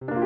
Hello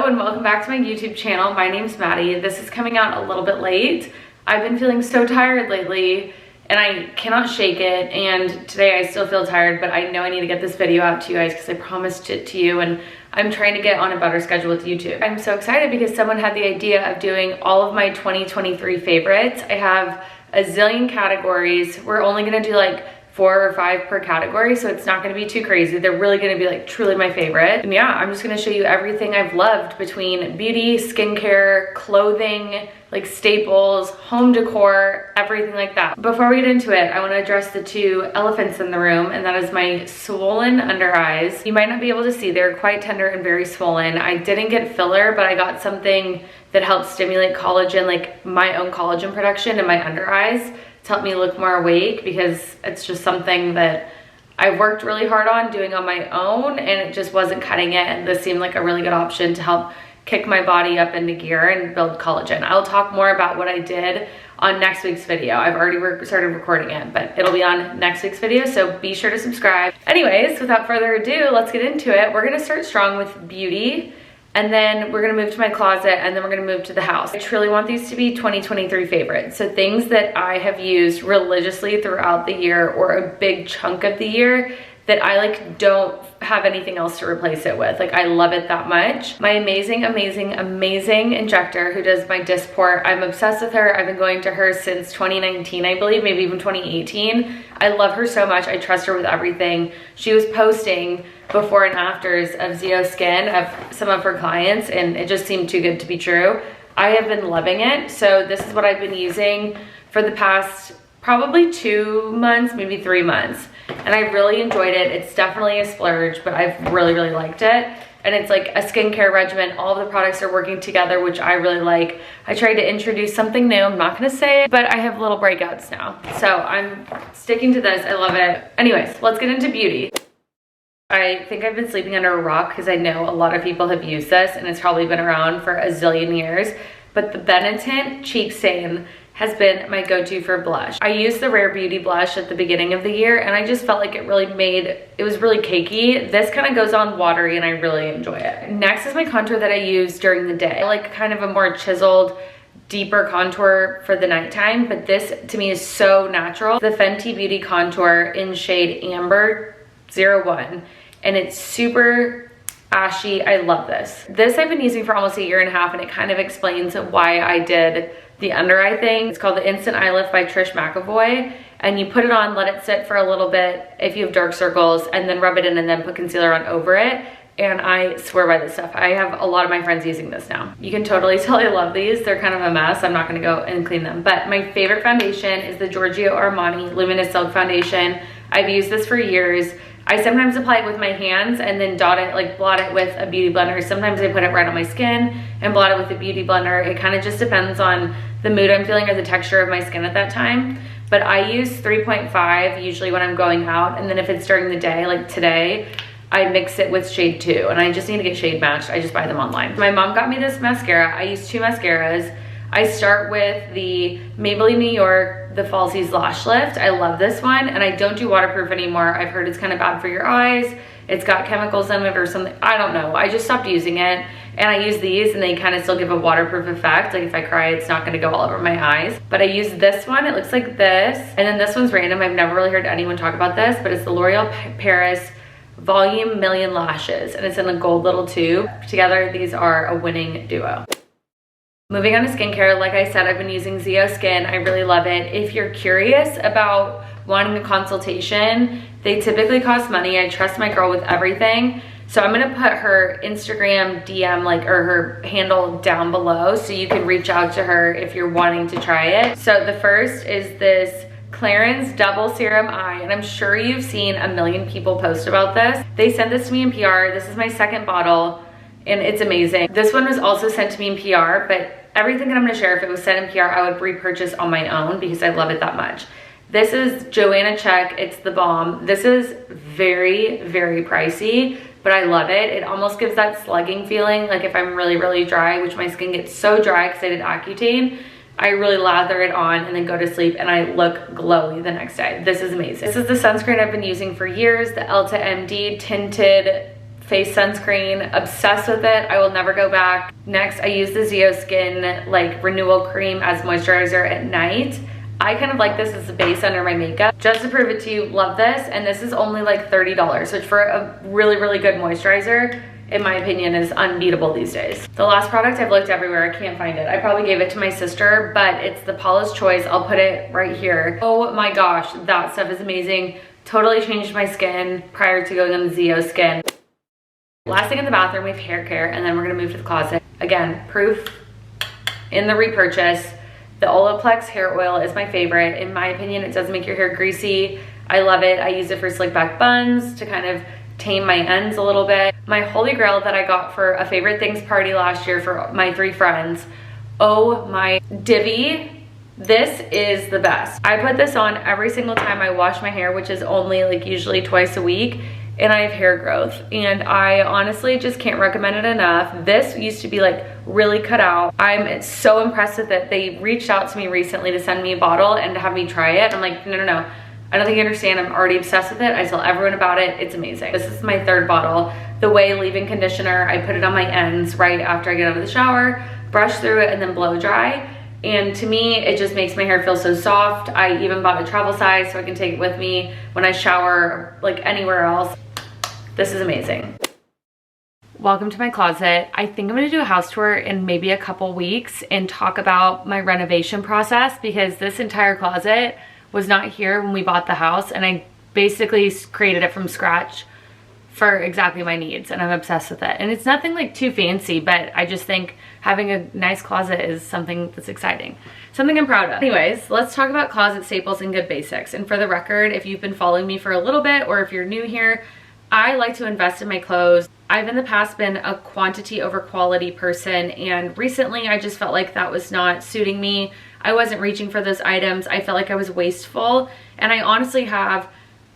and welcome back to my YouTube channel. My name's Maddie. This is coming out a little bit late. I've been feeling so tired lately and I cannot shake it, and today I still feel tired, but I know I need to get this video out to you guys because I promised it to you, and I'm trying to get on a better schedule with YouTube. I'm so excited because someone had the idea of doing all of my 2023 favorites. I have a zillion categories. We're only gonna do like 4 or 5 per category, so it's not gonna be too crazy. They're really gonna be like truly my favorite. And yeah, I'm just gonna show you everything I've loved between beauty, skincare, clothing, like staples, home decor, everything like that. Before we get into it, I wanna address the 2 elephants in the room, and that is my swollen under eyes. You might not be able to see, they're quite tender and very swollen. I didn't get filler, but I got something that helps stimulate collagen, like my own collagen production in my under eyes, to help me look more awake, because it's just something that I worked really hard on doing on my own and it just wasn't cutting it, and this seemed like a really good option to help kick my body up into gear and build collagen. I'll talk more about what I did on next week's video. I've already started recording it, but it'll be on next week's video, so be sure to subscribe. Anyways, without further ado, let's get into it. We're gonna start strong with beauty, and then we're gonna move to my closet, and then we're gonna move to the house. I truly want these to be 2023 favorites. So things that I have used religiously throughout the year, or a big chunk of the year, that I like don't have anything else to replace it with. Like, I love it that much. My amazing, amazing, amazing injector who does my disc port. I'm obsessed with her. I've been going to her since 2019, I believe, maybe even 2018. I love her so much. I trust her with everything. She was posting before and afters of Zeo Skin of some of her clients, and it just seemed too good to be true. I have been loving it. So this is what I've been using for the past probably 2 months, maybe 3 months. And I really enjoyed it. It's definitely a splurge, but I've really, really liked it. And it's like a skincare regimen. All of the products are working together, which I really like. I tried to introduce something new. I'm not gonna say it, but I have little breakouts now. So I'm sticking to this. I love it. Anyways, let's get into beauty. I think I've been sleeping under a rock because I know a lot of people have used this and it's probably been around for a zillion years. But the Benetint Cheek Stain has been my go-to for blush. I used the Rare Beauty blush at the beginning of the year, and I just felt like it was really cakey. This kind of goes on watery and I really enjoy it. Next is my contour that I use during the day. I like kind of a more chiseled, deeper contour for the nighttime, but this to me is so natural. The Fenty Beauty contour in shade Amber 01, and it's super ashy. I love this. This I've been using for almost 1.5 years, and it kind of explains why I did the under eye thing. It's called the Instant Eye Lift by Trish McEvoy, and you put it on, let it sit for a little bit if you have dark circles, and then rub it in and then put concealer on over it. And I swear by this stuff. I have a lot of my friends using this now. You can totally tell I love these. They're kind of a mess. I'm not gonna go and clean them. But my favorite foundation is the Giorgio Armani Luminous Silk Foundation. I've used this for years. I sometimes apply it with my hands and then blot it with a beauty blender. Sometimes I put it right on my skin and blot it with a beauty blender. It kind of just depends on the mood I'm feeling or the texture of my skin at that time. But I use 3.5 usually when I'm going out, and then if it's during the day, like today, I mix it with shade 2, and I just need to get shade matched. I just buy them online. My mom got me this mascara. I use 2 mascaras. I start with the Maybelline New York, the Falsies Lash Lift. I love this one, and I don't do waterproof anymore. I've heard it's kind of bad for your eyes. It's got chemicals in it or something. I don't know. I just stopped using it, and I use these, and they kind of still give a waterproof effect. Like if I cry, it's not gonna go all over my eyes. But I use this one. It looks like this. And then this one's random. I've never really heard anyone talk about this, but it's the L'Oreal Paris Volume Million Lashes, and it's in a gold little tube. Together, these are a winning duo. Moving on to skincare, like I said, I've been using Zeo Skin. I really love it. If you're curious about wanting a consultation, they typically cost money. I trust my girl with everything. So I'm gonna put her Instagram DM or her handle down below so you can reach out to her if you're wanting to try it. So the first is this Clarins Double Serum Eye, and I'm sure you've seen a million people post about this. They sent this to me in PR. This is my second bottle, and it's amazing. This one was also sent to me in PR, but everything that I'm gonna share, if it was sent in PR, I would repurchase on my own because I love it that much. This is Joanna Check. It's the bomb. This is very, very pricey, but I love it. It almost gives that slugging feeling, like if I'm really, really dry, which my skin gets so dry because I did Accutane. I really lather it on and then go to sleep and I look glowy the next day. This is amazing. This is the sunscreen I've been using for years, the Elta MD tinted face sunscreen. Obsessed with it. I will never go back. Next, I use the Zeo Skin like renewal cream as moisturizer at night. I kind of like this as a base under my makeup. Just to prove it to you, love this. And this is only like $30, which for a really, really good moisturizer, in my opinion, is unbeatable these days. The last product, I've looked everywhere, I can't find it. I probably gave it to my sister, but it's the Paula's Choice. I'll put it right here. Oh my gosh, that stuff is amazing. Totally changed my skin prior to going on the Zeo Skin. Last thing in the bathroom, we have hair care, and then we're gonna move to the closet. Again, proof in the repurchase. The Olaplex hair oil is my favorite. In my opinion, it does make your hair greasy. I love it. I use it for slick back buns to kind of tame my ends a little bit. My holy grail that I got for a favorite things party last year for my 3 friends. Oh my Divi. This is the best. I put this on every single time I wash my hair, which is only like usually twice a week, and I have hair growth, and I honestly just can't recommend it enough. This used to be like really cut out. I'm so impressed with it. They reached out to me recently to send me a bottle and to have me try it. I'm like, no. I don't think you understand. I'm already obsessed with it. I tell everyone about it. It's amazing. This is my 3rd bottle. The Way leave-in conditioner. I put it on my ends right after I get out of the shower, brush through it, and then blow dry. And to me, it just makes my hair feel so soft. I even bought a travel size so I can take it with me when I shower, like anywhere else. This is amazing. Welcome to my closet. I think I'm gonna do a house tour in maybe a couple weeks and talk about my renovation process, because this entire closet was not here when we bought the house, and I basically created it from scratch for exactly my needs, and I'm obsessed with it. And it's nothing like too fancy, but I just think having a nice closet is something that's exciting. Something I'm proud of. Anyways, let's talk about closet staples and good basics. And for the record, if you've been following me for a little bit, or if you're new here, I like to invest in my clothes. I've in the past been a quantity over quality person, and recently I just felt like that was not suiting me. I wasn't reaching for those items. I felt like I was wasteful, and I honestly have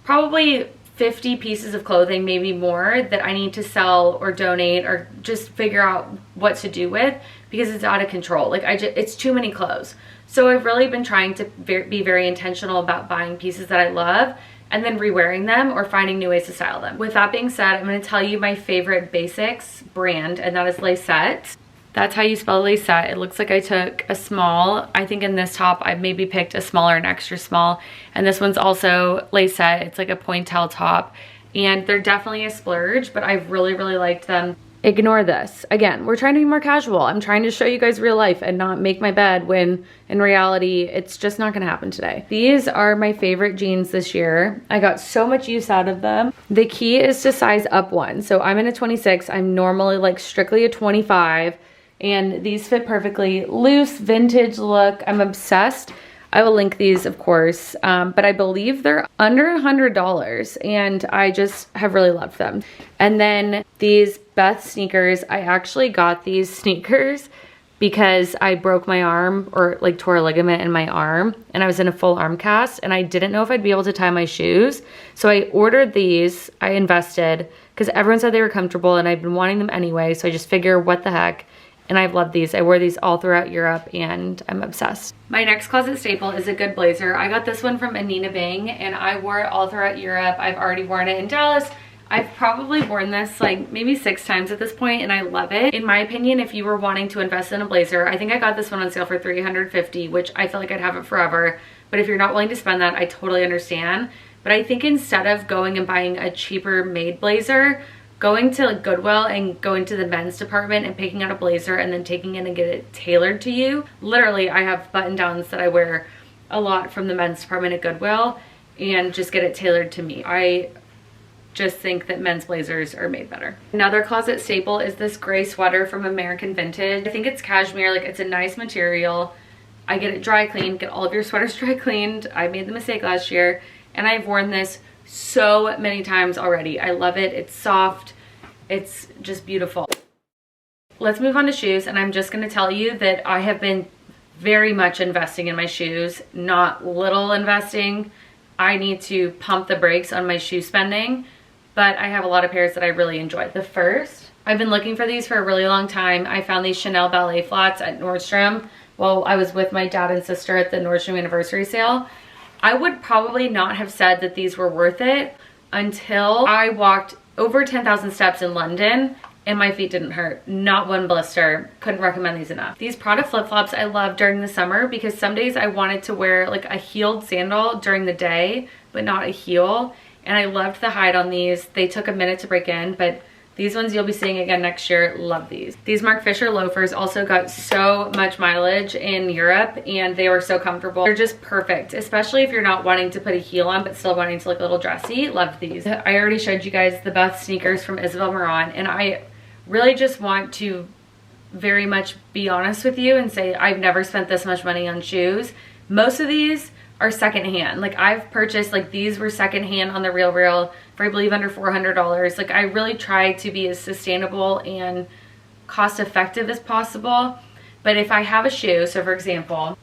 probably 50 pieces of clothing, maybe more, that I need to sell or donate or just figure out what to do with, because it's out of control. Like it's too many clothes. So I've really been trying to be very intentional about buying pieces that I love and then rewearing them or finding new ways to style them. With that being said, I'm gonna tell you my favorite basics brand, and that is Laysette. That's how you spell Laysette. It looks like I took a small. I think in this top, I maybe picked a smaller and extra small. And this one's also Laysette. It's like a pointelle top. And they're definitely a splurge, but I've really, really liked them. Ignore this. Again, we're trying to be more casual. I'm trying to show you guys real life and not make my bed when in reality, it's just not gonna happen today. These are my favorite jeans this year. I got so much use out of them. The key is to size up one. So I'm in a 26. I'm normally like strictly a 25. And these fit perfectly. Loose, vintage look. I'm obsessed. I will link these, of course, but I believe they're under $100, and I just have really loved them. And then these Beth sneakers, I actually got these sneakers because I broke my arm, or like tore a ligament in my arm, and I was in a full arm cast, and I didn't know if I'd be able to tie my shoes. So I ordered these. I invested because everyone said they were comfortable, and I've been wanting them anyway, so I just figure what the heck. And I've loved these. I wore these all throughout Europe, and I'm obsessed. My next closet staple is a good blazer. I got this one from Anina Bing, and I wore it all throughout Europe. I've already worn it in Dallas. I've probably worn this like maybe 6 times at this point, and I love it. In my opinion, if you were wanting to invest in a blazer, I think I got this one on sale for $350, which I feel like I'd have it forever. But if you're not willing to spend that, I totally understand. But I think instead of going and buying a cheaper made blazer, going to like Goodwill and going to the men's department and picking out a blazer and then taking it and get it tailored to you. Literally, I have button downs that I wear a lot from the men's department at Goodwill and just get it tailored to me. I just think that men's blazers are made better. Another closet staple is this gray sweater from American Vintage. I think it's cashmere, like it's a nice material. I get it dry cleaned, get all of your sweaters dry cleaned. I made the mistake last year, and I've worn this so many times already. I love it. It's soft. It's just beautiful. Let's move on to shoes, and I'm just going to tell you that I have been very much investing in my shoes, not little investing. I need to pump the brakes on my shoe spending, but I have a lot of pairs that I really enjoy. The first, I've been looking for these for a really long time. I found these Chanel ballet flats at Nordstrom. while I was with my dad and sister at the Nordstrom anniversary sale. I would probably not have said that these were worth it until I walked over 10,000 steps in London and my feet didn't hurt. Not one blister. Couldn't recommend these enough. These Prada flip-flops I love during the summer because some days I wanted to wear like a heeled sandal during the day, but not a heel. And I loved the hide on these. They took a minute to break in, but these ones you'll be seeing again next year. Love these. These Marc Fisher loafers also got so much mileage in Europe and they were so comfortable. They're just perfect, especially if you're not wanting to put a heel on but still wanting to look a little dressy. Love these. I already showed you guys the Beth sneakers from Isabel Marant, and I really just want to very much be honest with you and say I've never spent this much money on shoes. Most of these are secondhand. Like I've purchased, like these were secondhand on the RealReal for I believe under $400. Like I really try to be as sustainable and cost effective as possible. But if I have a shoe, so for example,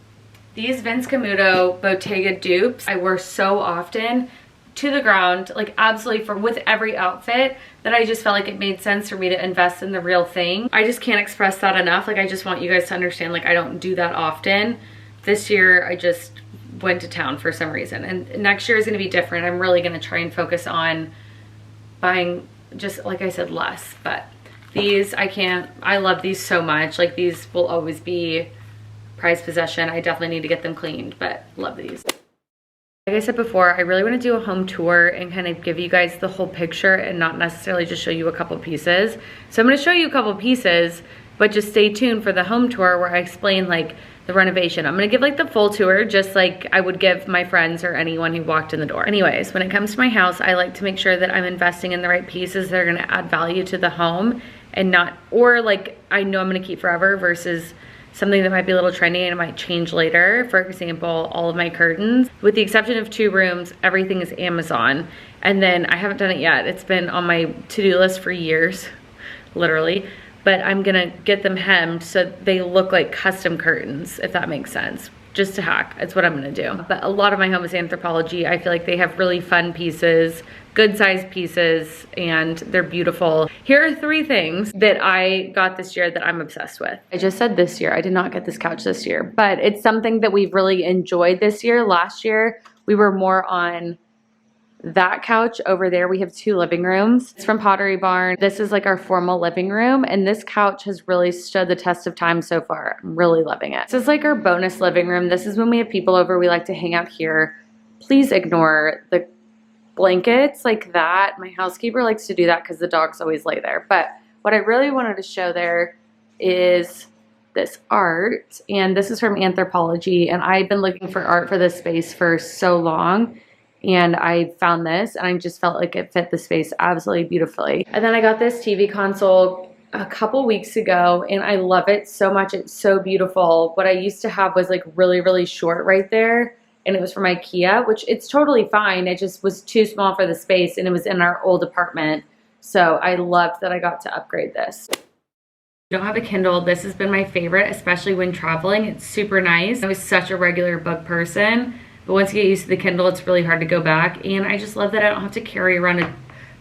these Vince Camuto Bottega dupes I wear so often to the ground, like absolutely with every outfit, that I just felt like it made sense for me to invest in the real thing. I just can't express that enough. Like I just want you guys to understand, like I don't do that often. This year I just went to town for some reason, and next year is going to be different. I'm really going to try and focus on buying, just like I said, less. But these I love these so much. Like these will always be prized possession. I definitely need to get them cleaned, but love these. Like I said before, I really want to do a home tour and kind of give you guys the whole picture and not necessarily just show you a couple pieces. So I'm going to show you a couple pieces, but just stay tuned for the home tour where I explain like the renovation. I'm gonna give like the full tour just like I would give my friends or anyone who walked in the door. Anyways, when it comes to my house, I like to make sure that I'm investing in the right pieces that are gonna add value to the home and not, or like I know I'm gonna keep forever versus something that might be a little trendy and it might change later. For example, all of my curtains, with the exception of 2 rooms, everything is Amazon. And then I haven't done it yet. It's been on my to-do list for years, literally. But I'm gonna get them hemmed so they look like custom curtains, if that makes sense. Just a hack, it's what I'm gonna do. But a lot of my home is Anthropologie. I feel like they have really fun pieces, good sized pieces, and they're beautiful. Here are 3 things that I got this year that I'm obsessed with. I just said this year, I did not get this couch this year, but it's something that we've really enjoyed this year. Last year, we were more on that couch over there. We have 2 living rooms. It's from Pottery Barn. This is like our formal living room, and this couch has really stood the test of time so far. I'm really loving it. This is like our bonus living room. This is when we have people over, we like to hang out here. Please ignore the blankets like that. My housekeeper likes to do that because the dogs always lay there. But what I really wanted to show there is this art, and this is from Anthropologie, and I've been looking for art for this space for so long. And I found this and I just felt like it fit the space absolutely beautifully. And then I got this TV console a couple weeks ago and I love it so much. It's so beautiful. What I used to have was like really, really short right there, and it was from IKEA, which it's totally fine. It just was too small for the space and it was in our old apartment. So I loved that I got to upgrade this. I don't have a Kindle. This has been my favorite, especially when traveling. It's super nice. I was such a regular book person, but once you get used to the Kindle, it's really hard to go back. And I just love that I don't have to carry around a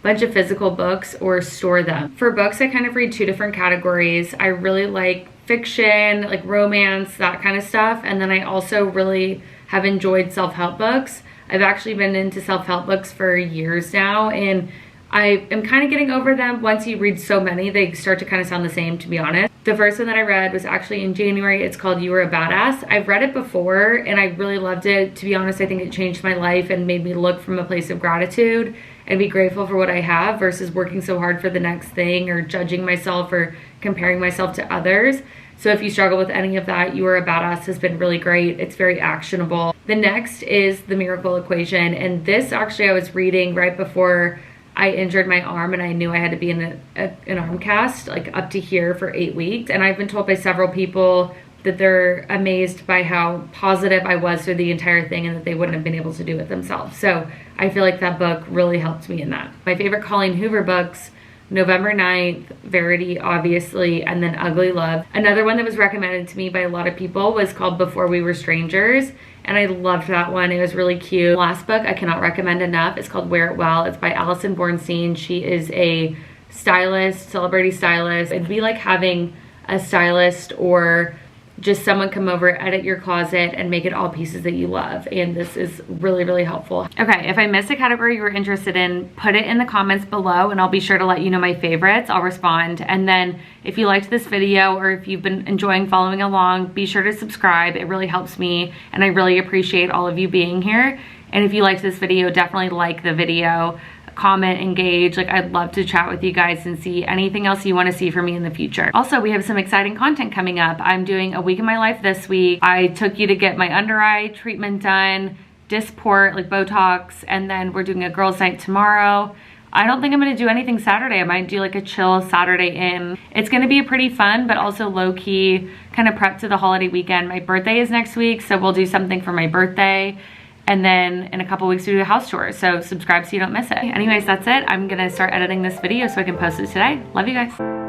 bunch of physical books or store them. For books, I kind of read 2 different categories. I really like fiction, like romance, that kind of stuff. And then I also really have enjoyed self-help books. I've actually been into self-help books for years now, and I am kind of getting over them. Once you read so many, they start to kind of sound the same, to be honest. The first one that I read was actually in January. It's called You Were a Badass. I've read it before and I really loved it. To be honest, I think it changed my life and made me look from a place of gratitude and be grateful for what I have versus working so hard for the next thing or judging myself or comparing myself to others. So if you struggle with any of that, You Are a Badass has been really great. It's very actionable. The next is The Miracle Equation, and this actually I was reading right before I injured my arm and I knew I had to be in an arm cast, like up to here for 8 weeks. And I've been told by several people that they're amazed by how positive I was through the entire thing and that they wouldn't have been able to do it themselves. So I feel like that book really helped me in that. My favorite Colleen Hoover books, November 9th, Verity, obviously, and then Ugly Love. Another one that was recommended to me by a lot of people was called Before We Were Strangers, and I loved that one. It was really cute. Last book I cannot recommend enough. It's called Wear It Well. It's by Alison Bornstein. She is a stylist, celebrity stylist. It'd be like having a stylist or just someone come over, edit your closet, and make it all pieces that you love. And this is really, really helpful. Okay, if I missed a category you were interested in, put it in the comments below and I'll be sure to let you know my favorites. I'll respond. And then if you liked this video or if you've been enjoying following along, be sure to subscribe. It really helps me and I really appreciate all of you being here. And if you liked this video, definitely like the video. Comment, engage. Like, I'd love to chat with you guys and see anything else you want to see from me in the future. Also, we have some exciting content coming up. I'm doing a week in my life this week. I took you to get my under eye treatment done, Dysport, like Botox, and then we're doing a girls' night tomorrow. I don't think I'm gonna do anything Saturday. I might do like a chill Saturday in. It's gonna be pretty fun, but also low-key kind of prep to the holiday weekend. My birthday is next week, so we'll do something for my birthday. And then in a couple weeks we do a house tour, so subscribe so you don't miss it. Anyways, that's it. I'm gonna start editing this video so I can post it today. Love you guys.